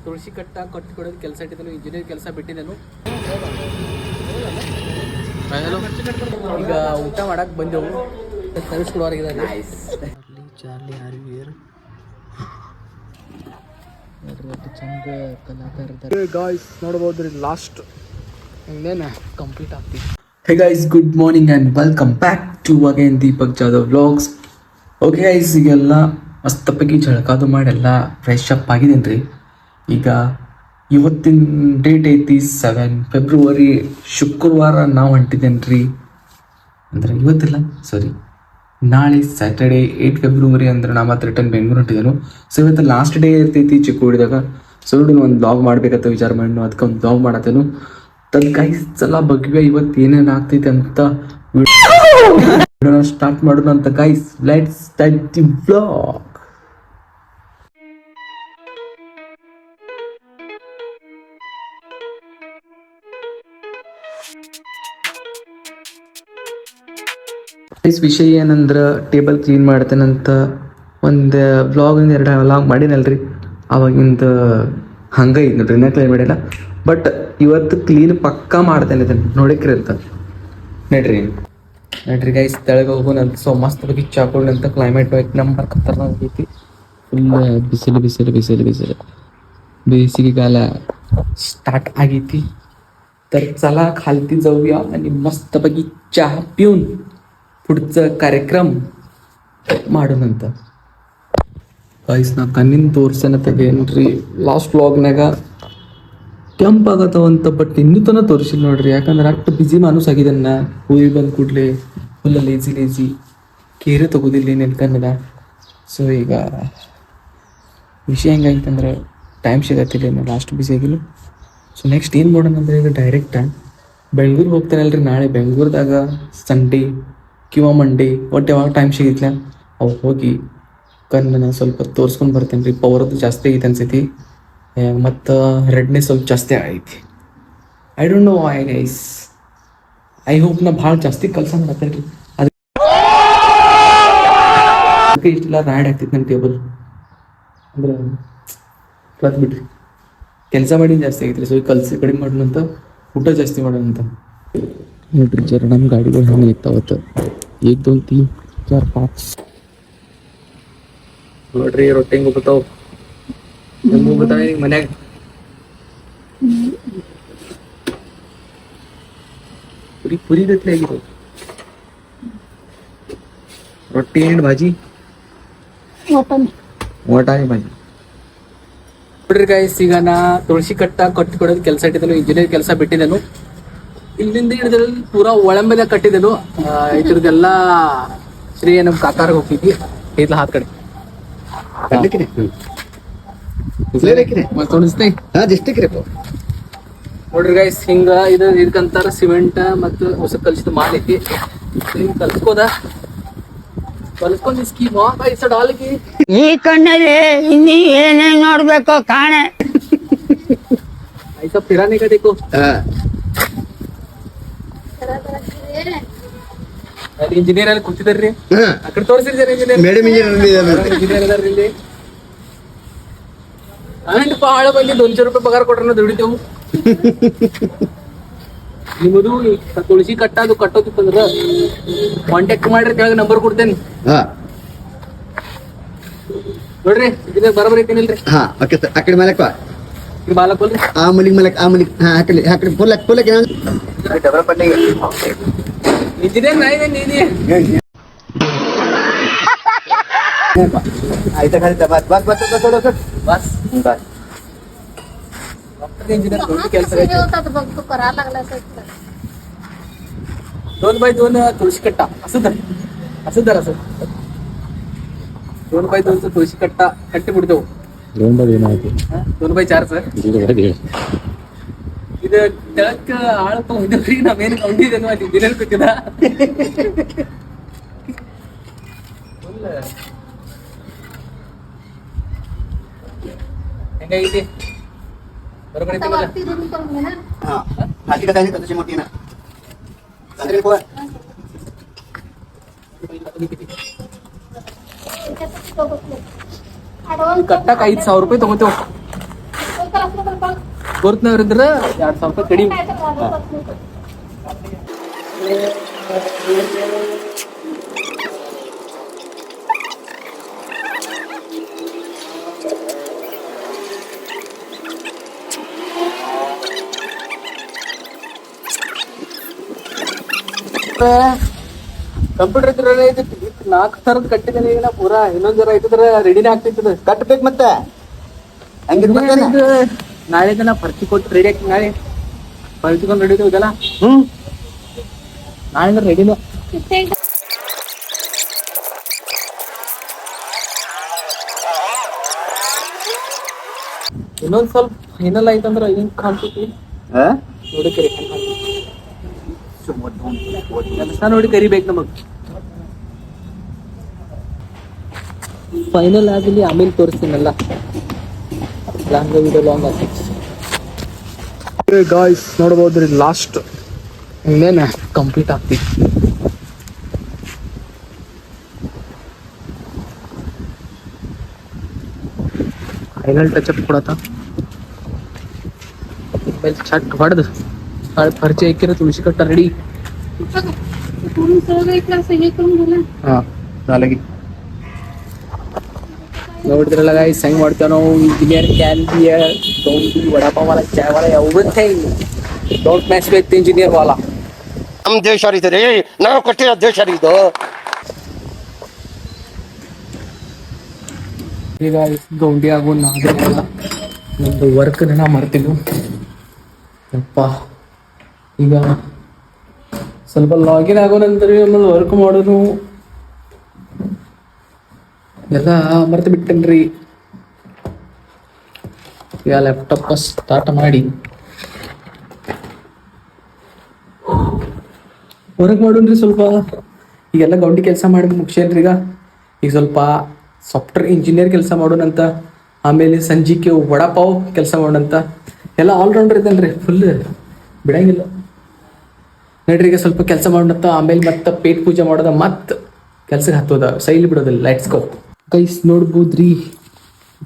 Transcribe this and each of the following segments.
ತುಳಸಿ ಕಟ್ಟ ಕಟ್ಟಿಕೊಡೋದು ಕೆಲಸ ಇಟ್ಟಿದ್ದೇನೆ, ಇಂಜಿನಿಯರ್ ಕೆಲಸ ಬಿಟ್ಟಿದ್ದೇನು. ಈಗ ಊಟ ಮಾಡಕ್ಕೆ ಬಂದೆವು, ಸರ್ವಿಸ್ ಕೊಡೋರಿಗಿದೆ. ನೈಸ್ ಚಾರ್ಲಿ ಆರ್ವಿಯರ್ ಚಂದ ಕಲಾಕಾರರು ಗಾಯ್ಸ್ ನೋಡ್ಬೋದ್ರಿ. ಲಾಸ್ಟ್ ಇನ್ನೇನು ಕಂಪ್ಲೀಟ್ ಆಗ್ತೀವಿ. Hey guys, good morning and welcome back to again Deepak Jadhav vlogs. Okay guys, ಈಗೆಲ್ಲ ಮಸ್ತಪ್ಪಾಗಿ ಜಳಕಾದು ಮಾಡಿ ಎಲ್ಲ ಫ್ರೆಶ್ ಅಪ್ ಆಗಿದ್ದೇನೆ ರೀ. ಈಗ ಇವತ್ತಿನ ಡೇಟ್ ಐತಿ 7 ಫೆಬ್ರವರಿ ಶುಕ್ರವಾರ ನಾವು ಹೊಂಟಿದ್ದೇನೆ ರೀ. ಅಂದರೆ ಇವತ್ತಿಲ್ಲ, ಸಾರಿ, ನಾಳೆ ಸ್ಯಾಟರ್ಡೇ 8 ಫೆಬ್ರವರಿ ಅಂದ್ರೆ ನಾ ಮತ್ತೆ ರಿಟರ್ನ್ ಬೆಂಗಳೂರು ಹೊಂಟಿದ್ದೇನು. ಸೊ ಇವತ್ತು ಲಾಸ್ಟ್ ಡೇ ಇರ್ತೈತಿ ಚಿಕ್ಕೋಡಿದಾಗ. ಸೊ ನೋಡಿ ಒಂದು ಬ್ಲಾಗ್ ಮಾಡ್ಬೇಕಂತ ವಿಚಾರ ಮಾಡಿ ಅದಕ್ಕೆ ಒಂದು ಬ್ಲಾಗ್ ಮಾಡತ್ತೇನು. ತದ್ ಗೈಸ್ ಎಲ್ಲ ಬಗ್ಗೆ ಇವತ್ತು ಏನೇನು ಆಗ್ತೈತೆ ಅಂತ ವಿಡಿಯೋನ ಸ್ಟಾರ್ಟ್ ಮಾಡೋಣ ಅಂತ guys. Let's start the blog. ವಿಷಯ ಏನಂದ್ರೆ ಟೇಬಲ್ ಕ್ಲೀನ್ ಮಾಡ್ತೇನಂತ ಒಂದು ವ್ಲಾಗ್ 2 ವ್ಲಾಗ್ ಮಾಡಿನಲ್ರಿ. ಅವಾಗಿಂದ ಹಂಗೆ ಇದು ನೋಡ್ರಿ, ಇನ್ನೂ ಕ್ಲೀನ್ ಮಾಡಿಲ್ಲ. ಬಟ್ ಇವತ್ತು ಕ್ಲೀನ್ ಪಕ್ಕಾ ಮಾಡ್ತೇನೆ ಇದನ್ನು ನೋಡಕ್ರಿ ಅಂತ ನಡ್ರಿ ಗೈಸ್. ತೆಳಗೆ ಹೋಗೋಣಂತ. ಸೊ ಮಸ್ತ್ ಬಗ್ಗೆ ಚಾಕೊಳ್ಳಂತ. ಕ್ಲೈಮೇಟ್ ನಂಬರ್ ಖತರ್ನಾಕ್ ಆಗೈತಿ. ಫುಲ್ ಬಿಸಿಲು ಬಿಸಿಲು ಬಿಸಿಲು ಬಿಸಿಲು, ಬೇಸಿಗೆಗಾಲ स्टार्ट ಆಗೈತಿ. तर चला खालती जाऊया आणि मस्तपैकी चहा पिऊन पुढचं कार्यक्रम ಮಾಡೋಣಂತ. ಗೈಸ್ ನಾ ಕಣ್ಣಿನ ತೋರ್ಸೇನತ್ತೇನ್ರಿ ಲಾಸ್ಟ್ ವ್ಲಾಗ್ನಾಗ ಕೆಂಪಾಗತ್ತವಂತ. ಬಟ್ ಇನ್ನೂ ತನಕ ತೋರಿಸಿಲ್ಲ ನೋಡ್ರಿ, ಯಾಕಂದ್ರೆ ಅಷ್ಟು ಬಿಸಿ ಮಾನೂಸ್ ಆಗಿದ್ದಾನೆ ನಾ. ಹೂವಿ ಬಂದ ಕೂಡಲೇ ಫುಲ್ಲ ಲೇಜಿ ಕೇರೆ ತಗೋದಿಲ್ಲ ಏನೇನು ಕನ್ನಡ. ಸೊ ಈಗ ವಿಷಯ ಹೆಂಗಾಯ್ತಂದ್ರೆ ಟೈಮ್ ಸಿಗತ್ತಿಲ್ಲ, ನಾನು ಲಾಸ್ಟ್ ಬಿಸಿ ಆಗಿಲ್ಲ. ಸೊ ನೆಕ್ಸ್ಟ್ ಏನು ಮಾಡೋಣ ಅಂದರೆ ಈಗ ಡೈರೆಕ್ಟ್ ಬೆಂಗ್ಳೂರು ಹೋಗ್ತಾನಲ್ರಿ ನಾಳೆ. ಬೆಂಗ್ಳೂರ್ದಾಗ ಸಂಡೇ ಕಿಂवा ಮಂಡೇ ಒಟ್ಟು ಯಾವಾಗ ಟೈಮ್ ಸಿಗಿತ್ಲ ಅವಾಗ ಹೋಗಿ ಕಣ್ಣನ್ನು ಸ್ವಲ್ಪ ತೋರಿಸ್ಕೊಂಡು ಬರ್ತೇನೆ ರೀ. ಪವರದ್ದು ಜಾಸ್ತಿ ಆಗೈತೆ ಅನ್ಸೈತಿ, ಮತ್ತು ರೆಡ್ನೆಸ್ ಸ್ವಲ್ಪ ಜಾಸ್ತಿ ಆಗೈತಿ. I don't know why guys. I hope ನಾ ಭಾಳ ಜಾಸ್ತಿ ಕೆಲಸ ಮಾಡತ್ತೇನೆ ರೀ. ಅದಕ್ಕೆ ಇಷ್ಟೆಲ್ಲ ರ್ಯಾಡ್ ಆಗ್ತೈತಿ ನನ್ನ ಟೇಬಲ್. ಅಂದ್ರೆ ಕಲ್ತ್ ಬಿಡ್ರಿ, ಕೆಲಸ ಮಾಡಿ ಜಾಸ್ತಿ ಆಗೈತ್ರಿ. ಸೊ ಕಲ್ಸಿ ಕಡಿಮೆ ಮಾಡೋಣಂತ, ಊಟ ಜಾಸ್ತಿ ಮಾಡೋಣಂತ. ನೋಡ್ರಿ ಜರ ನಮ್ಮ ಗಾಡಿಗಳು ಹೆಂಗೆ ಇರ್ತಾವತ್ತು. 1 2 3 4 5 ನೋಡ್ರಿ ರೊಟ್ಟಿ ಹೆಂಗೆ ಹೋಗ್ತಾವ. ಹೆಂಗೆ ಹೋಗ್ತಾವ ಈಗ ಮನ್ಯಾಗ. ಪುರಿ ಗಟ್ಲೆ ಆಗಿರೋ ರೊಟ್ಟಿ ಏನು ಭಾಜಿ, ವಾಟಾಣಿ ಭಾಜಿ. ನೋಡ್ರಿ ಗೈಸ್, ಈಗ ನಾ ತುಳಸಿ ಕಟ್ಟ ಕಟ್ಟಿಕೊಡೋದು ಕೆಲಸ ಇಟ್ಟಿದ್ದೇನು, ಇಂಜಿನಿಯರ್ ಕೆಲಸ ಬಿಟ್ಟಿದ್ದೇನು. ಇಲ್ಲಿಂದ ಹಿಡಿದ್ರಲ್ಲಿ ಪೂರಾ ಒಳಂಬೆಲೆ ಕಟ್ಟಿದ್ದೇನು. ಇದ್ರದ್ದೆಲ್ಲ ಶ್ರೀ ನಮ್ಮ ಕಾಕಾರ ಹೋಗ್ತಿದ್ವಿ ಐತ್ಲ ಹಾತ್ ಕಡೆ ನೋಡ್ರಿ ಗೈಸ್. ಹಿಂಗ ಇದು ಇದಕ್ಕಂತಾರ ಸಿಮೆಂಟ್ ಮತ್ತು ಹೊಸ ಕಲ್ಸಿದ ಮಾಲ್ ಐತಿ. ಹಿಂಗ್ ಕಲ್ಸ್ಕೊಂಡ್ ಸ್ಕೀಮ್ ಡಾಲ್ಗಿ ಈ ಕಣ್ಣಲ್ಲಿ ಇನ್ನಿ ಏನೇನ್ ನೋಡ್ಬೇಕು ಕಾಣೆ ಐಸ ಫಿರಾನೆ का देखो. ಅಲ್ಲಿ ಇಂಜಿನಿಯರ್ ಅಲ್ಲಿ ಕೂತಿದಾರ್ರಿ, ಆ ಕಡೆ ತೋರಿಸಿರಿ ಜನ ಇಂಜಿನಿಯರ್ ಅದಾರ್ರಿ ಇಲ್ಲಿ. ಅಂಡ್ ಬಹಳ ಮಂದಿ 200 ರೂಪಾಯಿ ಪಗಾರ ಕೊಟ್ರ ದುಡಿತೇವು. ನಿಮ್ಮದು ತುಳಸಿ ಕಟ್ಟೋದು ಕಟ್ಟೋದಿತ್ತಂದ್ರ ಕಾಂಟ್ಯಾಕ್ಟ್ ಮಾಡ್ರಿ, ಕೆಳಗೆ ನಂಬರ್ ಕೊಡ್ತೇನೆ ನೋಡ್ರಿ. ಇಂಜಿನಿಯರ್ ಬರಬರ್ ಐತೇನಿಲ್ರಿ. ಆ ಕಡೆ ಮಲಕ್ ಬಾಲಕ್ ಹೋಲ್ರಿ, ಆ ಮಲಿಗ್ ಮಲಕ್ ಆ ಮಲಿಗ್ ಆ ಕಡೆ ಪುಲಕ್ ಇಂಜಿನಿಯರ್ ನಾಯಿ ನೀನಿ ಆಯ್ತಾ ಖಾಲಿತ ಬಸ್ ಬಸ್ ಬಸ್ ಬಸ್ बस इंजिनियर ಕೆಲಸ दोन बाय 2 तुळशी कट्टा असं धर असं 2 बाय 2 तुळशी कट्टा कट्टी ಬಿಡ್ತೇವೆ. 2 बाय 2 ಆಯ್ತು, 2 बाय 4 ಸರ್. ಇದು ತೆಳಕ್ ಆಳ ತಗೊಂಡಿದ್ರಿ, ನಾವೇನು ಕೊಂಡಿದ್ದೇನು ಅಲ್ಲಿ ಇಂಜಿನಿಯರ್ ಕೂತಿದ. ಹೆಂಗೈತಿ बरोबर आहे मला. हां खाली का तशी मोठी ना चालेल कोण कट्टा 1,000 रुपये तगोतो. ಗುರುತ್ನವ್ರಿದ್ರ 2,000 ರೂಪಾಯಿ ಕಡಿಮೆ. ಕಂಪ್ಯೂಟರ್ ಇದ್ರ 4 ಥರದ ಕಟ್ಟಿದ್ದೇನೆ ಈಗ ನಾ ಪೂರಾ. ಇನ್ನೊಂದ್ ಜರ ಐತಂದ್ರ ರೆಡಿನೇ ಆಗ್ತಿರ್ತದ. ಕಟ್ಬೇಕು ಮತ್ತೆ ಹಂಗಿರ್ಬೇಕಲ್ಲ. ನಾಳೆ ದಿನ ಪರ್ಚಿ ಕೊಟ್ಟು ರೆಡಿ ಆಗ್ತೀನಿ. ನಾಳೆ ಪರ್ಚಿಕೊಂಡು ರೆಡಿ ಇದೆಲ್ಲ ನಾಳೆ ರೆಡಿನ. ಇನ್ನೊಂದ್ ಸ್ವಲ್ಪ ಏನೆಲ್ಲ ಐತಂದ್ರ ಹಿಂಗ್ ಕಾಣ್ತೈತಿ ನೋಡಿ. ಕರಿ ಕೆಲಸ ನೋಡಿ ಕರಿಬೇಕು ನಮಗ್. ಫೈನಲ್ ಆಗಲಿ ಆಮೇಲೆ ತೋರಿಸ್ತೀನಲ್ಲ. ಲಾಂಗ್ ವಿಡಿಯೋ ಲಾಂಗ್ ಆಗ್ತೈತಿ. ಗಾಯ್ಸ್ ನೋಡ್ಬೋದ್ರಿ ಲಾಸ್ಟ್ ಇನ್ನೇನ ಕಂಪ್ಲೀಟ್ ಆಗ್ತೈತಿ. ಫೈನಲ್ ಟಚ್ ಅಪ್ ಕೊಡತ್ತ ಆಮೇಲೆ ಚಟ್ ಹೊಡೆದು ಪರಿಚಯ ಇಕ್ಕಿರೋ ತುಳಸಿ ಕಟ್ಟ ರೆಡಿ. ಹಾ ನಾಲಗಿ ನೋಡಿದ್ರಲ್ಲ ಗಾಯ್ಸ್ ಹೆಂಗ್ ಮಾಡ್ತೇವೆ ನಾವು. Engineer can vada pav wala chai wala everything. Don't match with engineer wala. ನಮ್ ದೇಶ ರೀ, ನಾವು ಕಟ್ಟಿರೋ ದೇಶ ಇದು. ಈಗ ಗೌಂಡಿ ಆಗೋ ನಾಗರಿಕ ಒಂದು ವರ್ಕ್ ನಾ ಮಾಡ್ತಿದ್ವು ಅಪ್ಪ. ಈಗ ಸ್ವಲ್ಪ ಲಾಗಿನ್ ಆಗೋ ನಂತರ ಆಮೇಲೆ ವರ್ಕ್ ಮಾಡೋದು ಎಲ್ಲ ಮರ್ತು ಬಿಟ್ಟೇನ್ರಿ. ಈಗ ಲ್ಯಾಪ್ಟಾಪ್ ಸ್ಟಾರ್ಟ್ ಮಾಡಿ ವರ್ಕ್ ಮಾಡೋಣ್ರಿ. ಸ್ವಲ್ಪ ಈಗೆಲ್ಲ ಗೌಂಡಿ ಕೆಲಸ ಮಾಡಿ ಮುಗಿಸೇನ್ರಿ. ಈಗ ಸ್ವಲ್ಪ ಸಾಫ್ಟ್ವೇರ್ ಇಂಜಿನಿಯರ್ ಕೆಲಸ ಮಾಡೋಣಂತ, ಆಮೇಲೆ ಸಂಜಿಕೆ ವಡಾಪಾವ್ ಕೆಲಸ ಮಾಡೋಣಂತ. ಎಲ್ಲ ಆಲ್ರೌಂಡರ್ ಇದ್ದಾನ್ರಿ, ಫುಲ್ ಬಿಡಂಗಿಲ್ಲ ನೋಡ್ರಿ. ಈಗ ಸ್ವಲ್ಪ ಕೆಲಸ ಮಾಡೋಣಂತ, ಆಮೇಲೆ ಮತ್ತೆ ಪೇಟ್ ಪೂಜೆ ಮಾಡೋದ, ಮತ್ತೆ ಕೆಲ್ಸಕ್ಕೆ ಹತ್ತೋದ, ಸೈಲಿ ಬಿಡೋದಿಲ್ಲ. Lights go guys. ನೋಡ್ಬೋದ್ರಿ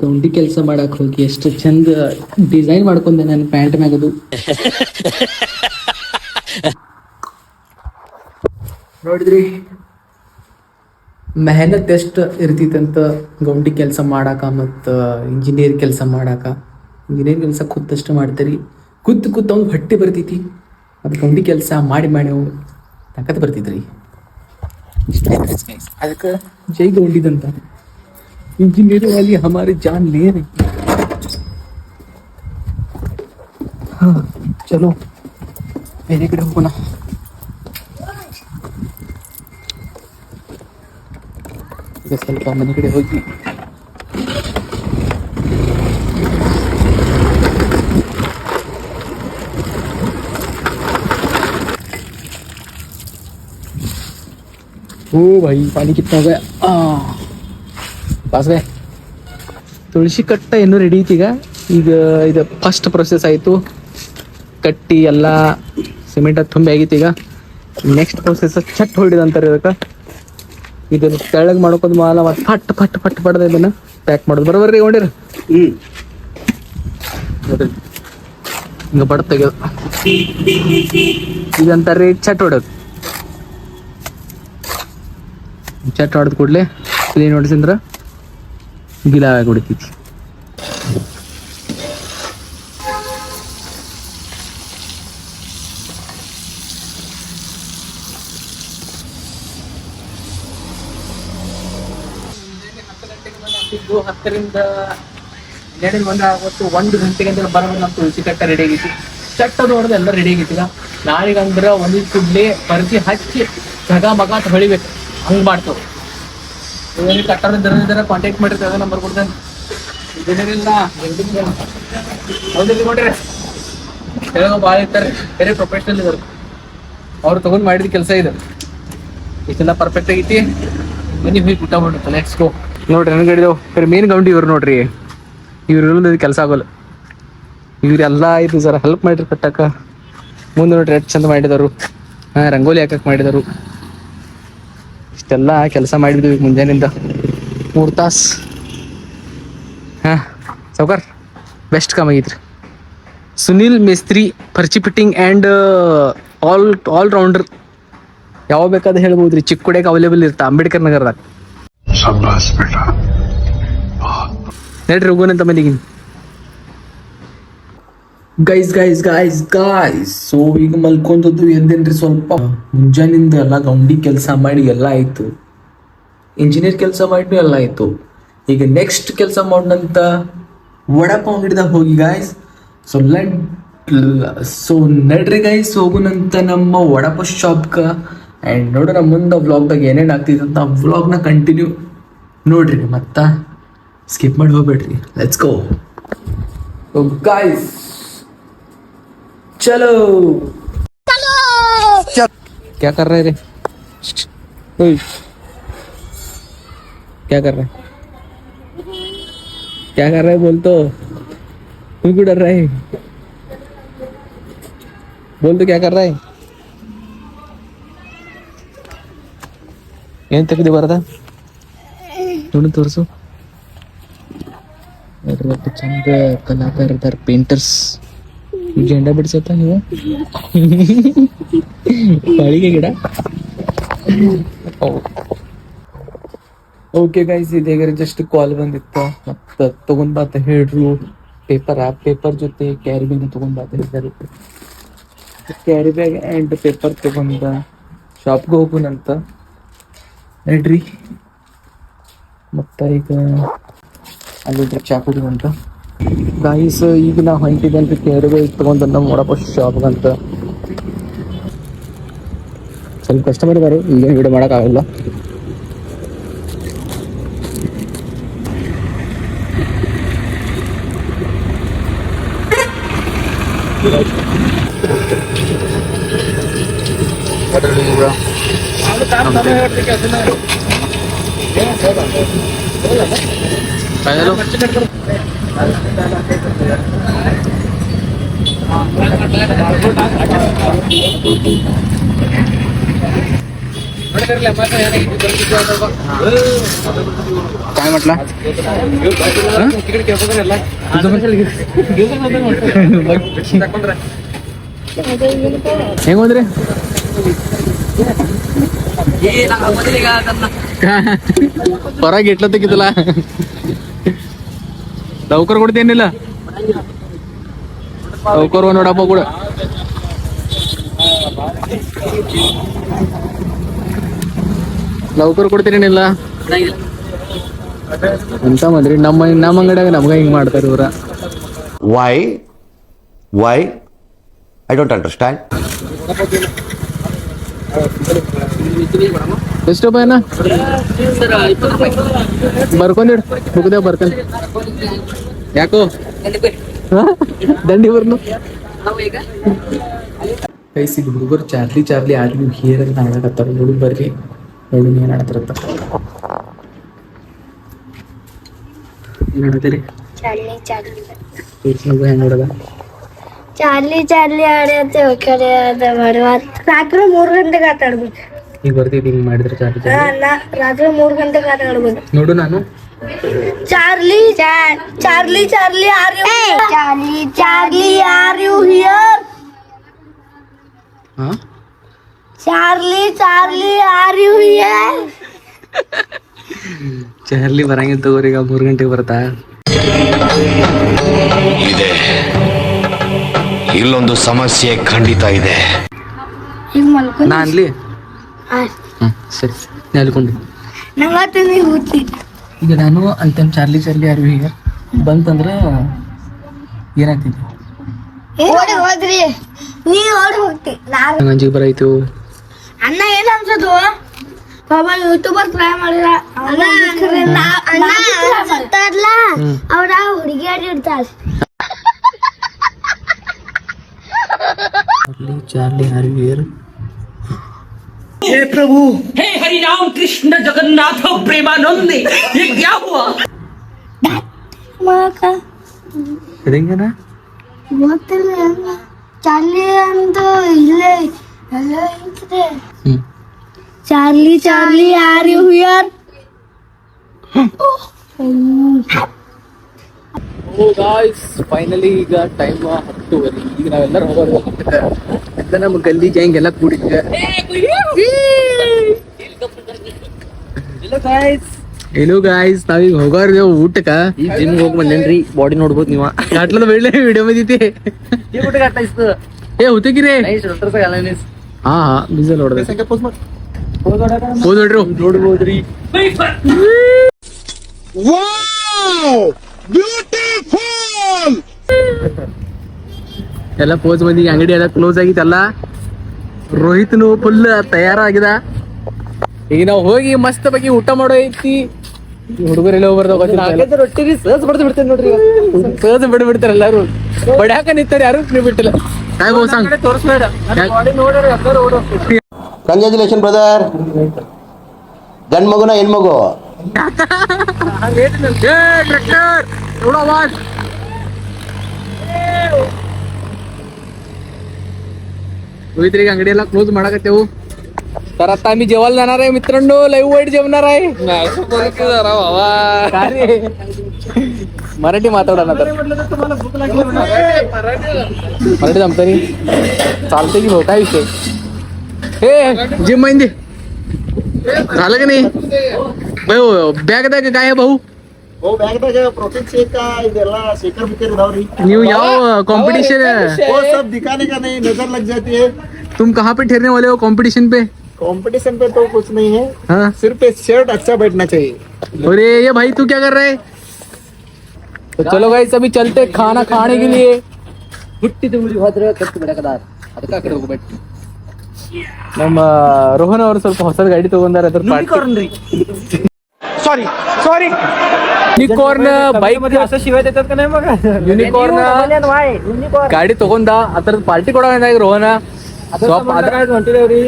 ಗೌಂಡಿ ಕೆಲಸ ಮಾಡಕ್ ಹೋಗಿ ಎಷ್ಟು ಚಂದ ಡಿಸೈನ್ ಮಾಡ್ಕೊಂಡೆ ನಾನು ಪ್ಯಾಂಟ್ ಮ್ಯಾಗದು. ನೋಡಿದ್ರಿ ಮೆಹನತ್ ಎಷ್ಟು ಇರ್ತಿತ್ತಂತ ಗೌಂಡಿ ಕೆಲಸ ಮಾಡಾಕ ಮತ್ತು ಇಂಜಿನಿಯರ್ ಕೆಲಸ ಮಾಡಾಕ. ಇಂಜಿನಿಯರ್ ಕೆಲಸ ಕೂತಷ್ಟು ಮಾಡ್ತೀರಿ, ಕೂತ್ ಅವ್ನು ಹೊಟ್ಟೆ ಬರ್ತೈತಿ. ಅದು ಗೌಂಡಿ ಕೆಲಸ ಮಾಡಿ ಅವು ತಾಕತ್ ಬರ್ತೈತ್ರಿ. ಅದಕ್ಕೆ ಜೈ ಗೌಂಡಿದಂತ. इंजीनियर वाली हमारी जान ले रही. हाँ चलो मेरे कड़े होना. ಸ್ವಲ್ಪ ಮನೆ ಕಡೆ ಹೋಗಿ ओ भाई पानी कितना हो गया. ಪಾಸ್ ಗೇ ತುಳಸಿ ಕಟ್ಟ ಇನ್ನೂ ರೆಡಿ ಐತಿ. ಈಗ ಇದು ಫಸ್ಟ್ ಪ್ರೊಸೆಸ್ ಆಯಿತು. ಕಟ್ಟಿ ಎಲ್ಲ ಸಿಮೆಂಟ್ ತುಂಬಿ ಆಗೈತಿ. ಈಗ ನೆಕ್ಸ್ಟ್ ಪ್ರೊಸೆಸ್ ಚಟ್ ಹೊಡಿದ ಅಂತಾರೆ ಇದಕ್ಕೆ. ಇದನ್ನು ತೆಳ್ಳಗೆ ಮಾಡ್ಕೋದು ಮಾಲ ಮತ್ತು ಫಟ್ ಫಟ್ ಫಟ್ ಪಡ್ದ ಇದನ್ನು ಪ್ಯಾಕ್ ಮಾಡೋದು. ಬರೋಬರ್ರಿ ಹೊಂಡಿರಿ. ನೋಡ್ರಿ ಹಿಂಗೆ ಬಡ ತೆಗೆದು ಇದಂತಾರೆ ಚಟ್ ಹೊಡೋದು. ಚಟ್ ಹೊಡೆದ ಕೂಡಲೇ ಕ್ಲೀನ್ ಹೊಡಿಸಿದ್ರೆ ಗಿಲ ಹೊಡಿತೈತಿ. ಇದು 10ರಿಂದ 1 ಗಂಟೆಗೆ ಅಂತ ಬರೋದು. ನಮ್ಮ ತುಳಸಿ ಕಟ್ಟ ರೆಡಿ ಆಗೈತಿ. ಚಟ್ಟದು ಹೊಡೆದು ಎಲ್ಲ ರೆಡಿ ಆಗೈತಿ. ಈಗ ನಾಳೆಗಂದ್ರೆ ಒಂದಿನ ಕೂಡಲೇ ಪರಿಚಿ ಹಚ್ಚಿ ಜಗ ಮಗ ಅಂತ ಹೊಳಿಬೇಕು. ಹಂಗೆ ಮಾಡ್ತೇವೆ. ಕಟ್ಟರ್ ಇದ್ದಾರ ಕಾಂಟ್ಯಾಕ್ಟ್ ಮಾಡಿರ್ತಾರೆ, ನಂಬರ್ ಕೊಡ್ತೇನೆ. ಇಂಜಿನಿಯರಿಂದ ಹೌದಿಲ್ಲ ನೋಡ್ರಿ, ಹೇಳೋ ಭಾಳ ಇರ್ತಾರೆ, ಬೇರೆ ಪ್ರೊಫೆಷನಲ್ ಇದ್ದಾರೆ. ಅವ್ರು ತಗೊಂಡ್ ಮಾಡಿದ ಕೆಲಸ ಇದೆ. ಇಷ್ಟೆಲ್ಲ ಪರ್ಫೆಕ್ಟ್ ಆಗೈತಿ. ಮನೆ ಹೋಗಿ ಊಟ ಮಾಡ್ಬೇಕು. Let's go. ನೋಡ್ರಿ ನನಗೆ ಹೇಳಿದೆವು ಮೇನ್ ಗೌಂಡಿ ಇವ್ರು ನೋಡ್ರಿ. ಇವ್ರು ಇರೋದು ಕೆಲಸ ಆಗೋಲ್ಲ. ಇವ್ರೆಲ್ಲ ಇದು ಜರ ಹೆಲ್ಪ್ ಮಾಡಿರಿ ಕಟ್ಟಕ್ಕ. ಮುಂದೆ ನೋಡ್ರಿ ಎಷ್ಟು ಚಂದ ಮಾಡಿದರು. ರಂಗೋಲಿ ಹಾಕಕ್ಕೆ ಮಾಡಿದರು. ಇಷ್ಟೆಲ್ಲ ಕೆಲಸ ಮಾಡಿದ್ವಿ ಮುಂಜಾನಿಂದ 3 ತಾಸು. ಸಾವ್ಕಾರ್ ಬೆಸ್ಟ್ ಕಾಮ್ ಆಗೈತ್ರಿ. ಸುನಿಲ್ ಮೇಸ್ತ್ರಿ ಫರ್ಚಿ ಫಿಟ್ಟಿಂಗ್ ಆ್ಯಂಡ್ ಆಲ್ ರೌಂಡರ್ ಯಾವ ಬೇಕಾದ ಹೇಳ್ಬೋದ್ರಿ. ಚಿಕ್ಕೋಡಿಯಾಗ ಅವೈಲೇಬಲ್ ಇರ್ತಾ ಅಂಬೇಡ್ಕರ್ ನಗರದಾಗ. ನಡ್ರಿ ಹೋಗೋಣಂತ ಮನೆಗೆ. ಗೈಸ್ ಸೊ ಈಗ ಮಲ್ಕೊಂಡದ್ದು ಎದ್ದೇನ್ರಿ ಸ್ವಲ್ಪ ಮುಂಜಾನಿಂದ ಎಲ್ಲ ಗೌಂಡಿ ಕೆಲಸ ಮಾಡಿ ಎಲ್ಲ ಆಯ್ತು, ಇಂಜಿನಿಯರ್ ಕೆಲಸ ಮಾಡಿ ಎಲ್ಲ ಆಯ್ತು. ಈಗ ನೆಕ್ಸ್ಟ್ ಕೆಲಸ ಮಾಡೋಣಂತ ವಡಾಪಾವ್ ಹಿಡ್ದಾಗ ಹೋಗಿ ಗಾಯ್ಸ್. ಸೊ ನಡ್ರಿ ಗೈಸ್ ಹೋಗುನಂತ ನಮ್ಮ ವಡಾಪಾವ್ ಶಾಪ್ಗ. ಆ್ಯಂಡ್ ನೋಡೋಣ ಮುಂದೆ ವ್ಲಾಗ್ದಾಗ ಏನೇನು ಆಗ್ತಿದೆ ಅಂತ ವ್ಲಾಗ್ನ ಕಂಟಿನ್ಯೂ ನೋಡ್ರಿ, ಮತ್ತ ಸ್ಕಿಪ್ ಮಾಡಿ ಹೋಗ್ಬೇಡ್ರಿ. ಲೆಟ್ಸ್ ಗೋ ಗಾಯ್ಸ್, चलो क्या कर रहे रे? ओए क्या कर रहा है? क्या कर रहा है बोल तो, तू क्यों डर रहा है? बोल तो क्या कर रहा है? ಏನ್ ತೆಗೆದು ಬರದ ನೋಡಿ ತೋರಿಸು. ಚಂದ ಕಲಾಕಾರ ಇದಾರ, ಪೇಂಟರ್ಸ್. झेंडा बिडसता ನೀವು ಬಾಳಿಗೆ ಗಿಡ. ಓಕೆ ಗೈಸ್, ಇದೇಗಾರ ಜಸ್ಟ್ ಕಾಲ್ ಬಂದಿತ್ತು, ಮತ್ತೆ ತಗೊಂಡ್ ಬಾತ ಹೇಳ್ರು ಪೇಪರ್ ಜೊತೆ ಕ್ಯಾರಿ ಬ್ಯಾಗ್ ತಗೊಂಡ್ ಬಾತ ಹೇಳಿದ್ದಾರೆ. ಕ್ಯಾರಿ ಬ್ಯಾಗ್ ಆ್ಯಂಡ್ ಪೇಪರ್ ತಗೊಂಡ ಶಾಪ್ಗೆ ಹೋಗುನಂತ ಹೇಳ್ರಿ. ಮತ್ತ ಈಗ ಅಲ್ಲಿ ಚಾ ಕುಡಿಯುವಂತ ಗಾಯ್ಸ್. ಈಗ ನಾ ಹೊಂಟಿದ್ದೇನೆ ಕ್ಯಾರಿ ಬ್ಯಾಗ್ ತಗೊಂಡ್ ನಮ್ಮ ವಡಾಪಾವ್ ಶಾಪ್ಗಂತ. ಸ್ವಲ್ಪ ಕಸ್ಟಮರ್ ಇದ್ದಾರೆ, ಈಗ ವಿಡಿಯೋ ಮಾಡೋಕ್ಕಾಗಲ್ಲ. काय म्हटला? ಹೆಂಗ್ ಹೋದ್ರಿ? ಹೊರಗೆ ಇಟ್ಲ ತೆಗಿತಲ್ಲ, लवकर ಕೊಡ್ತೇನಿಲ್ಲ, लवकर ನೋಡಪ್ಪ ಕೂಡ. ಲವಕರ್ ಕೊಡ್ತೀರೇನಿಲ್ಲ ಅಂತ ಮದ್ರಿ. ನಮ್ಮ ಅಂಗಡಿಯಾಗ ನಮ್ಗ ಹಿಂಗ್ ಮಾಡ್ತಾರೆ ಇವ್ರ. Why? I don't understand. ಎಷ್ಟು ರೂಪಾಯಿನ ಬರ್ಕೊಂಡಿಡ್ ಮುಗ್ದೇವ್ ಬರ್ತೇನೆ. ಯಾಕೋ ದಂಡಿ ಬರ್ನು ಕೈಸಿಗ ಹುಡುಗರು ಚಾರ್ಲಿ ಆರ್ಲಿ ಹಿಯರ್ ಅಂತ ಆಡಕತ್ತಾರ. ನೋಡಿ ಬರ್ರಿ, ನೋಡಿ ಏನ್ ಆಡತಾರಂತ. ಏನ್ ಆಡತ್ತೀರಿ? ಹೆಂಗ್ ನೋಡದ ಚಾರ್ಲಿ ಆಡತ್ತೆ ರಾತ್ರಿ 3 ಗಂಟೆಗೆ ಆಟ ಆಡ್ಬೇಕು. ಈಗ ಬರ್ತೀವಿ ಹಿಂಗ್ ಮಾಡಿದ್ರೆ ಚಾರ್ಲಿ ರಾತ್ರಿ 3 ಗಂಟೆಗೆ ಆಟ ಆಡ್ಬೋದು. ನೋಡು ನಾನು Charlie are you here? Charlie are you here? Charlie ಬರಂಗಿಲ್ಲ ತಗೋರಿ, ಈಗ 3 ಗಂಟೆಗೆ ಬರ್ತಾ. ಇದೆ, ಇಲ್ಲೊಂದು ಸಮಸ್ಯೆ ಖಂಡಿತ ಇದೆ. ನಾ ಅನ್ಲಿ ಸರಿ ನೆಲ್ಕೊಂಡು ಈಗ ನಾನು ಅಂತ ಚಾರ್ಲಿ ಯಾರು ಈಗ ಬಂತಂದ್ರ ಏನಾಗ್ತೈತಿ? ಹೋದ್ರಿ ನೀ ಓಡಿ ಹೋಗ್ತಿ. ಅಂಜಿಗೆ ಬರಾಯ್ತು. ಅಣ್ಣ ಏನ್ ಅನ್ಸೋದು ಬಾಬಾ ಯೂಟ್ಯೂಬರ್ ಟ್ರೈ ಮಾಡಿರ ಅವ್ರ ಹುಡುಗಿಯಾಡಿ ಇರ್ತಾರೆ. ಚಾರ್ಲಿ ಹರಿವೀರ್. हे प्रभु, हे हरि राम कृष्ण जगन्नाथ प्रेमानंद, ये क्या हुआ? ಇದಂಗೇನ ಗೊತ್ತಿಲ್ಲ. ಚಾರ್ಲಿ ಅಂತ ಇಲ್ಲೇ ಎಲ್ಲ ಇರ್ತದೆ. Charlie are you here? Guys finally ಈಗ ಟೈಮ್ 10:30. ಈಗ ನಾವೆಲ್ಲರೂ ಹೋಗೋದು ಎಲ್ಲ ನಮ್ಮ ಗಲ್ಲಿ ಗ್ಯಾಂಗ್ ಎಲ್ಲ ಕೂಡಿದ್ದೆ. ಏನು ಗಾಯ್ಸ್ ನಾವೀಗ ಹೋಗೋರ್ದೇವು ಊಟಕ್ಕ. ಈ ಜಿಮ್ ಹೋಗಿ ಬಂದೇನ್ರಿ, ಬಾಡಿ ನೋಡ್ಬೋದು ನೀವ. ಕಾಟ್ಲದ ಬೆಳ್ಳೆ ವಿಡಿಯೋ ಬಂದಿತ್ತೆ. ಏ ಹುತ್ತಗಿರಿ ಹಾ ಬೀಸ ನೋಡ್ದೆ ಹೋದ್ ನೋಡ್ರಿ ನೋಡ್ಬೋದ್ರಿ. ಎಲ್ಲ ಪೋಸ್ ಮಂದಿಗೆ ಅಂಗಡಿ ಎಲ್ಲ ಕ್ಲೋಸ್ ಆಗಿತ್ತಲ್ಲ. ರೋಹಿತ್ನು ಫುಲ್ ತಯಾರಾಗಿದ. ಈಗ ನಾವು ಹೋಗಿ ಮಸ್ತ್ ಬಗ್ಗೆ ಊಟ ಮಾಡೋ ಐತಿ. ಹುಡುಗರೆಲ್ಲ ಹೋಗ್ಬಾರ್ದ ರೊಟ್ಟಿಗೆ ಸಹಜ ಬಡ್ದು ಬಿಡ್ತೇನೆ ನೋಡ್ರಿ. ಸಹಜ ಬಿಡ್ಬಿಡ್ತಾರ ಎಲ್ಲಾರು. ಬಡ್ಯಾಕ ನಿಂತಾರ ಯಾರು ನೀವು ಬಿಟ್ಟಿಲ್ಲ. ತೋರಿಸ್ಬೇಡ, ಬಾಡಿ ನೋಡ್ರಿ ಎಲ್ಲರೂ ಓಡೋ. Congratulation brother. ಗಂಡ್ ಮಗುನ ಹೆಣ್ಮಗು? रोहित अंगडी क्लोज ಮಾಡಕತ್ತೇವು. तर आता आम्ही जेवायला जाणार आहे मित्रांनो. लाईव्ह वाईट जेवणार आहे. मराठी मातावडा ना तर मराठी जमतं नाही चालते की भाऊ काय विषय. हे जिम माहिती झालं की नाही भाऊ? बॅग द्या काय आहे भाऊ? ಓ ಬ್ಯಾಗ್ದಾಗ ಪ್ರೋಟೀನ್ ಶೇಕ್ ಇದೆಲ್ಲ ಶೇಕರ್ ಬಿಕರ್ ಇದಾವ್ರಿ. ನೀವು ಯಾವ कंपटीशन वो सब दिखाने का नहीं, नजर लग जाती है. तुम कहाँ पे ठहरने वाले हो कंपटीशन पे? कंपटीशन पे तो कुछ नहीं है, हाँ सिर्फ एक शर्ट अच्छा बैठना चाहिए. अरे ये भाई तू क्या कर रहा है? तो चलो गाइस अभी चलते खाना खाने के लिए. ಹುಟ್ಟಿದ ಊರಿಗೆ ಹೋದ್ರೆ ಖರ್ಚು ಬಿಡಕದಾರ, ಅದಕ್ಕೆ ಆ ಕಡೆ ಹೋಗ್ಬೇಡ. ನಮ್ಮ ರೋಹನ್ ಅವರು ಸ್ವಲ್ಪ ಹೊಸ ಗಾಡಿ ತಗೊಂಡಾರ. ಅದ್ರ ಯುನಿಕಾರ್ನ್ ಬೈಕ್ असं शिवाय देतात का नाही? मग ಯುನಿಕಾರ್ನ್ ಗಾಡಿ ತಗೊಂಡ ಅದ್ರದ್ ಪಾರ್ಟಿ ಕೊಡೋಣ ರೋಹನ. ಹೊಂಟಿದೇವ್ರಿ.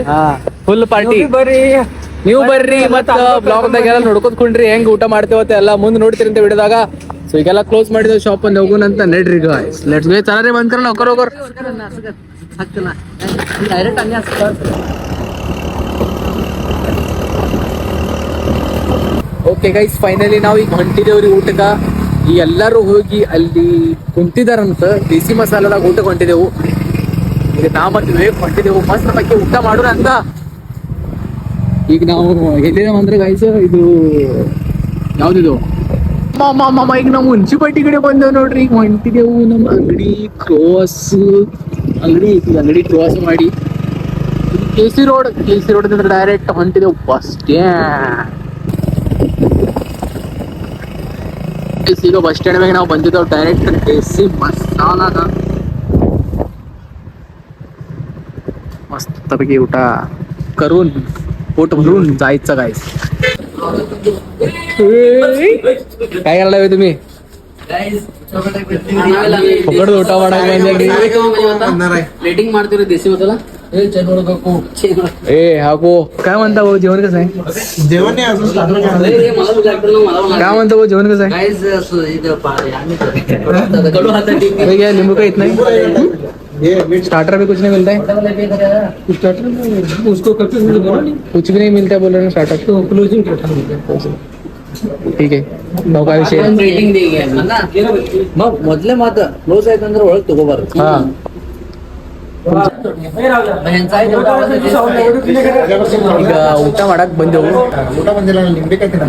ಫುಲ್ ಪಾರ್ಟಿ ಬರ್ರಿ. ನೀವು ಬರ್ರಿ. ಮತ್ತ ಬ್ಲಾಗ್ ದಾಗೆಲ್ಲ ನೋಡ್ಕೊಂಡ್ರಿ ಹೆಂಗ್ ಊಟ ಮಾಡ್ತೇವತ್ತೆ ಎಲ್ಲ ಮುಂದೆ ನೋಡ್ತೀರಿ ಅಂತ ವಿಡಿಯೋದಾಗ. ಸೊ ಈಗೆಲ್ಲ ಕ್ಲೋಸ್ ಮಾಡಿದೇವ್ ಶಾಪ್ ಅಲ್ಲಿ ಹೋಗೋಣ ಅಂತ ನಡ್ರಿ ಗಾಯ್ಸ್. Let's go. ಚಲ ರೀ ಬಂದ್ ಕರ ಹೋಗೋರ್ ಹೋಗೋರ್. ಡೈರೆಕ್ಟ್ ಅನ್ನಿ असतात. ಓಕೆ ಗೈಸ್ ಫೈನಲಿ ನಾವು ಈಗ ಹೊಂಟಿದೇವ್ರಿ ಊಟಕ್ಕ. ಈ ಎಲ್ಲರೂ ಹೋಗಿ ಅಲ್ಲಿ ಕುಂತಿದಾರಂತ ದೇಸಿ ಮಸಾಲದಾಗ ಊಟಕ್ಕೆ ಹೊಂಟಿದೆವು. ಈಗ ನಾವು ಮತ್ತೆ ಹೊಂಟಿದೆವು ಮಸ್ತ್ ಬಗ್ಗೆ ಊಟ ಮಾಡೋಣ ಅಂತ. ಈಗ ನಾವು ಎಲ್ಲಿದೇವ ಅಂದ್ರೆ ಗೈಸ್ ಇದು ಯಾವ್ದಿದು ಈಗ ನಾವು ಮುನ್ಸಿಪಾಲಿಟಿ ಕಡೆ ಬಂದೇವ್ ನೋಡ್ರಿ. ಈಗ ಹೊಂಟಿದೆವು ನಮ್ಮ ಅಂಗಡಿ ಕ್ರಾಸ್ ಅಂಗಡಿ ಐತಿ. ಅಂಗಡಿ ಕ್ರಾಸ್ ಮಾಡಿ ಕೆಸಿ ರೋಡ್ ಡೈರೆಕ್ಟ್ ಹೊಂಟಿದೆವು ಬಸ್ ಸ್ಟ್ಯಾಂಡ್. ಈಗ ಬಸ್ ಸ್ಟ್ಯಾಂಡ್ ಮ್ಯಾಗ ನಾವು ಬಂದಿದ್ದೇವೆ ಡೈರೆಕ್ಟ್ ದೇಸಿ ಮಸಾಲಾದ मस्त पैकी ऊट करून पोट भरून जायचं गाईस. काय करलाय तुम्ही? फुकट ಊಟ ಮಾಡಕ್ ರೇಟಿಂಗ್ ಮಾಡ್ತೀರಿ ದೇಸಿ ಮಸಾಲ? ए हाको काय म्हणता भाऊ जेवण कसं आहे? जेवण नाही अजून स्टार्ट झालंय. काय म्हणता भाऊ जेवण कसं आहे? क्या नींबू का इतना ही स्टार्टर में कुछ नहीं मिलता है? स्टार्टर में उसको कुछ भी नहीं मिलता है बोल रहे हैं स्टार्टर तो क्लोजिंग ठीक आहे. भाऊ काय विषय? ರೇಟಿಂಗ್ ಮೊದ್ಲೇ ಮಾತು ಕ್ಲೋಸ್ ಆಯ್ತಂದ್ರೆ ಒಳಗೆ ತಗೋಬಾರ್ದು. हा ಈಗ ಊಟ ಮಾಡಕ್ ಬಂದೆವು. ಊಟ ಬಂದಿಲ್ಲ, ನಿಂಬೆ ಕಟ್ಟಿನ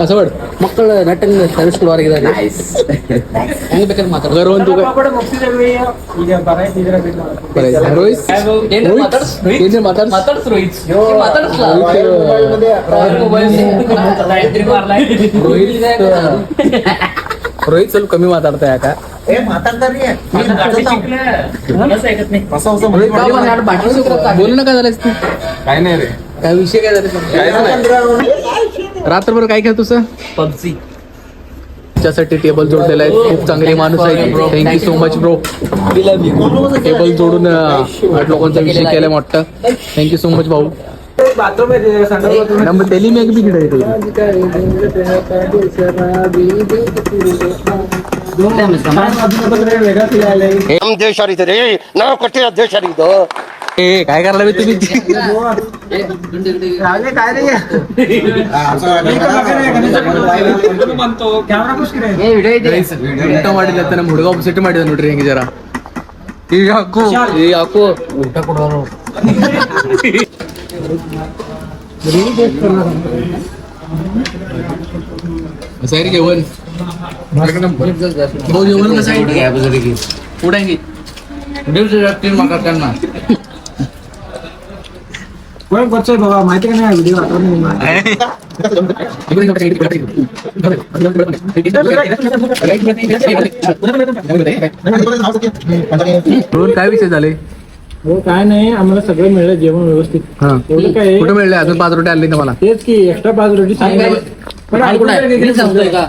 असं वाट ಮಕ್ಕಳು ನಟನ ಸರ್ವಿಸ್ ಕೊಡುವವರಿದ್ದಾರೆ. ಹೆಂಗ್ ಬೇಕಾದ್ರೆ ಮಾತಾಡೋದು. घर तू रोहित रोहित ಸ್ವಲ್ಪ ಕಮ್ಮಿ ಮಾತಾಡ್ತಾ ಯಾಕ? ಮಾತಾಡ್ತಾರ್ರಿ बोल ना काय झालं? काय नाही रे. काय विषय काय झाले? रात्रभर काय खेळ तुझं? पबजी. त्यासाठी टेबल जोडलेला आहे. खूप चांगली माणूस आहे. Thank you so much bro. Table जोडून 8 लोकांचा विषय केलाय मोठा. थँक्यू सो मच भाऊ. ನಮ್ಮ ತಲೆ ಮ್ಯಾಗ ಬಿ ಗಿಡ ಇದೆ. ನಮ್ ದೇಶ ರೀ ನಾವು ಕೊಟ್ಟಿರೋ ದೇಶ ರೀ ಇದು. ए काय करायला बे तुम्ही ಊಟ ಮಾಡಿಲ್ಲ ಅಂತ ನಮ್ಮ ಹುಡುಗ ಒಬ್ಸೆಟ್ ಮಾಡಿದ ನೋಡ್ರಿ ಹೆಂಗೆ ಜರ ಈಗ ಹಾಕು ಹಾಕು ಊಟ ಕೊಡೋರು कसं आहे रे जेवण भाऊ जेवण कसं आहे पुढे तीन मागा त्यांना बाबा माहिती का नाही व्हिडिओ काय विषय झाले हो काय नाही आम्हाला सगळं मिळलं जेवण व्यवस्थित हा एवढं काय कुठं मिळले अजून 5 रोटी आणली तुम्हाला तेच की एक्स्ट्रा 5 रोटी सांगतोय का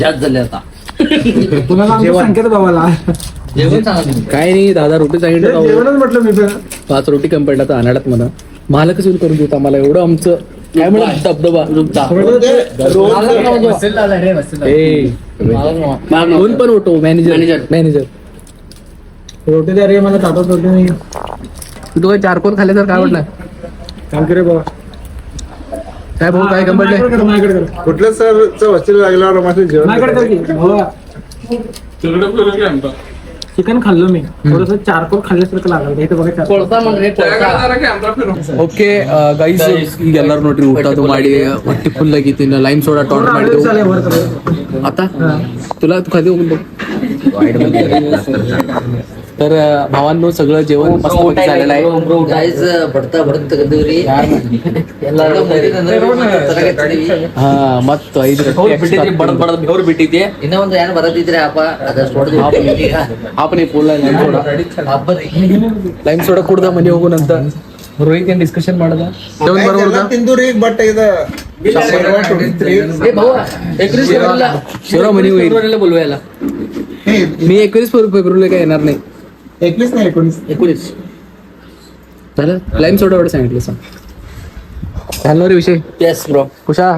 जास्त झाले आता तुम्हाला आमचं सांगते बाबाला जेवण सांगा काय नाही 10 रोटी सांगितलं जेवणच म्हटलं मी पण 5 रोटी कमी पडला तर अनाडात मला मालकच येऊन करून देत आम्हाला एवढं आमचं काय म्हणत दबदबा कोण पण होतो मॅनेजर रोटी द्या रे मला ताटत रोटी नाही तू काय 4 कोण खाल्ले तर काय वाटलं काम करे बाबा काय भाऊ काय कम पडले माझ्याकडे कर कुठल्या सरचं वस्तीला लागल्यावर माझं जेवण माझ्याकडे कर की बाबा चिकन खाल्लं मी थोडस 4 कोण खाल्ल्यासारखं लागलं इथे बघा 4 ಕೊಳ್ತಾ ಮಾಡ್ರಿ ಕೊಳ್ತಾ ಓಕೆ ಗೈಸ್ ಈಗ ಎಲ್ಲರೂ ನೋಡ್ರಿ ಊಟ ಅದು ಮಾಡಿ ಹೊಟ್ಟೆ ಫುಲ್ ಆಗಿತ್ತು ಇನ್ನು ಲೈಮ್ ಸೋಡಾ ಆರ್ಡರ್ ಮಾಡಿದ್ವು आता तुला तू खाली होऊन बघ तर भावांनो सगळं जेवण मस्त झालेलं आहे गाईज ಬಡ್ತಾ ಬಡ್ತಾ ತೆಗೆದಿವ್ರಿ ಎಲ್ಲರೂ ಹಾ ಮತ್ತ 5 ಬಿಟ್ಟಿದ್ರಿ ಬಡದ್ ಬಡದ್ ಬೆವ್ರು ಬಿಟ್ಟಿದ್ದೆ ಇನ್ನ ಒಂದು ಏನ್ ಬರದಿದ್ರೆ ಅಪ್ಪ ಅದಷ್ಟು ಹೊಡೆದು आपण हे बोलला ಲೈಮ್ ಸೋಡಾ ಲೈಮ್ ಸೋಡಾ ಕುಡ್ದ ಮನೆ ಹೋಗೋಣ ಅಂತ ರೋಹಿತ್ ಏನ್ ಡಿಸ್ಕಷನ್ ಮಾಡದ जेवण बरोबर ತಿಂದೂರಿ ಬಟ್ ಇದು ए भाऊ 21 फेब्रुवारीला शिरो मनी होईल फेब्रुवारीला बोलवायला मी 21 फेब्रुवारीला काय येणार नाही 21 नाही 19 झालं लाईम सोडा एवढं सांगितलं सांग झालं रे विषय यस ब्रो कुशा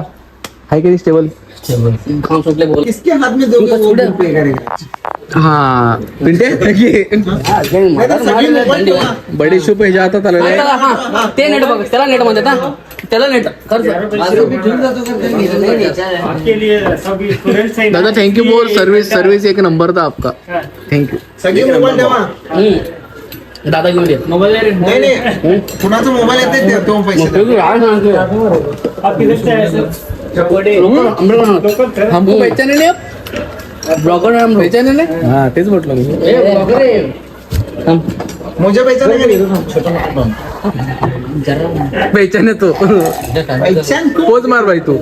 हाय कधी स्टेबल काम सुटले बोल किसके हाथ में दोगे वो प्ले करेगा हा पिंटे बडे शुभ ह्याच्या हातात आलेलं ते नेट बघ त्याला नेट म्हणतात त्याला नेट दादा थँक्यू बोल सर्विस एक नंबर था आपका थँक्यू सगळे मोबाईल ठेवा दादा घेऊन ये मोबाईल नाही नाही कुणाचा मोबाईल येते ते तो पैसे हमको पहचाने नाही ब्लॉगर पहचाने नाही हा तेच म्हटलं मी मुझे पैसा नहीं पहचाने तो पोच मार ಬಾಯ್ तू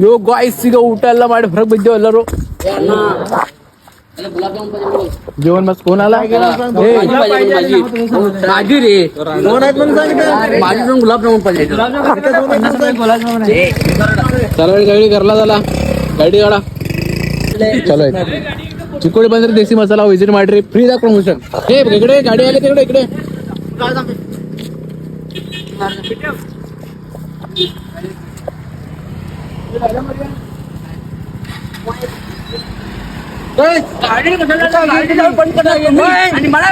ಯೋ ಗಾಯ್ಸ್ ಈಗ ಊಟ ಎಲ್ಲ ಮಾಡಿ ಹೊರಗೆ ಬಿದ್ದೇವೆ ಎಲ್ಲರೂ जेवण मस्त कोण आला माझी रे माझी पण गुलाबजामुन पाहिजे चला गाडी करला झाला गाडी गाडा चलो चिकोडी ಬಂದ್ರೆ देसी मसाला विजिट ಮಾಡ್ರಿ ಫ್ರೀ ದಾಗ ಪ್ರಮೋಷನ್ इकडे गाडी आले तिकडे इकडे गाडी बंद आणि मला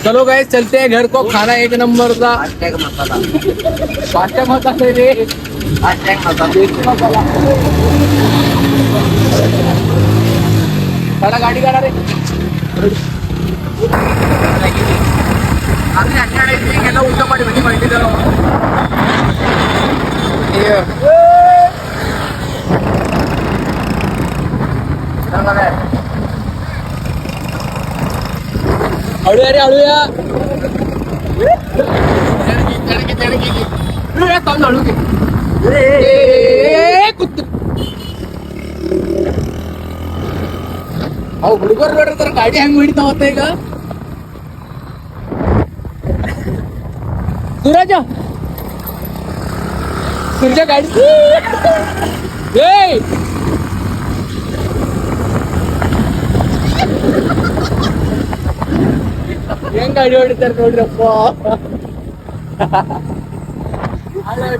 चलो गाइस चलते हैं घर को खाना एक नंबर का फास्टैग मसाला रे चला गाडी काढा रे गेला उलटा पाडी म्हणजे माहिती हळूया रे हळूया हळू कुत्ते अहो हुडकर रोड तर गाडी हँग मिळता होते का सुराजा तुझ्या गाडी ಹೆಂಗ್ ಗಾಡಿ ಹೊಡಿತಾರೆ ನೋಡ್ರಪ್ಪ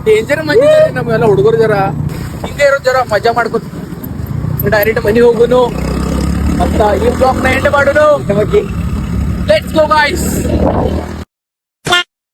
ಡೇಂಜರ್ ಮಂದಿ ನಮ್ಗೆಲ್ಲ ಹುಡುಗರು ಜರ ಹಿಂಗೆ ಇರೋ ಜರ ಮಜಾ ಮಾಡ್ಕೊ ಡೈರೆಕ್ಟ್ ಮನೆಗೆ ಹೋಗುನು ಮತ್ತ ಈ ಬ್ಲಾಗ್ ನ ಎಂಡ್ ಮಾಡುನು ಲೆಟ್ಸ್ ಗೋ ಗೈಸ್